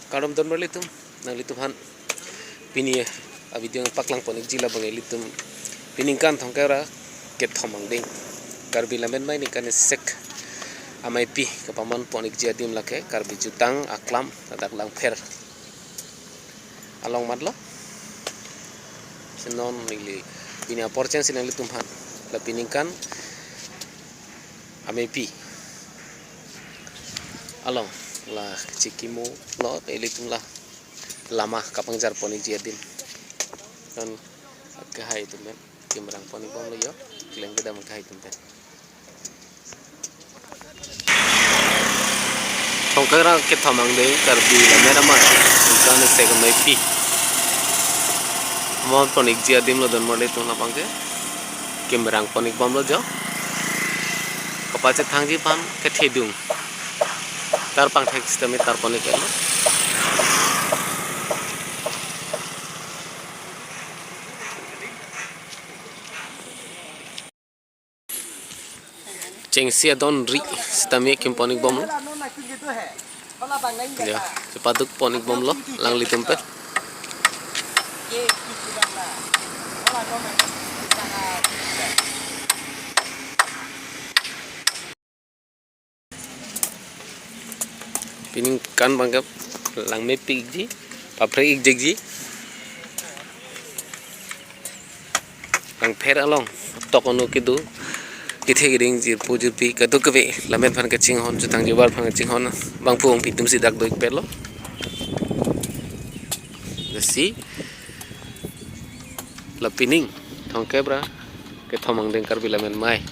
Kadam don berlitum nang litum han pini abidiang paklang ponik jila bangai litum piningkan thongkera ket thomangding Karbi lamen mai Ningkan Asek Ameipi kepaman ponik adim lake Karbi Jutang Aklam tadak Langpher along madlo sinon nili pini aporchen sinang litum han la piningkan Ameipi along lah cikimu lo litum lah lama kapangjar ponik adim dan kahai itu men kimrang ponik bom lo yo kileng beda mengkahai itu men thongkera ke thamang dei Karbi lamera ma Ningkan Asek Ameipi mon ponik adim lo don mole tu na pangke kimrang ponik bom lo jo kapace thangji pan ke thedung tar pang thek sistem tar ponik lo Cengsia don ri sistemnya kim ponik bom lo ya cepaduk ponik bom lo lang litum pet piningkan bangkap lang Nepi ji papre ik ji Langpher along tokono kidu kithe giring jir pujur pi kadu kebe lamen phan ke Chinghon jutang jiwar phan Chinghon bang puong pitum sidak doik pelo desi lapining thongkebra ke thomang deng Karbi lamen mai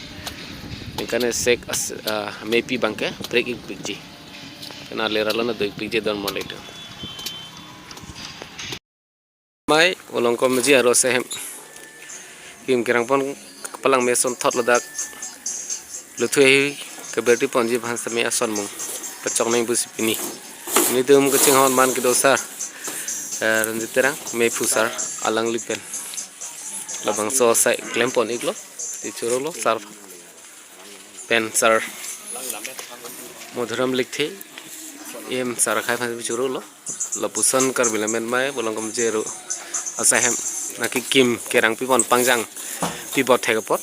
Ningkan Asek Ameipi bangke break ik pikji kena leralana doik pikji don moleto mai olong kom ji aro sehem kim kirang pon kepalang meson thot ladak luthui keberti ponji bhansa me ason mung pecok nang busi pini ini dum ke Chinghon man ke dosar ranjiterang me fusar alang lipen labang so sai klempon iklo tichuro lo sar pen sar modhuram likthe em sar khai phan bichuro lo lapusan Karbi lamen mai bolong kom jero asahem naki kim kerang pipon pangjang pibot thegapot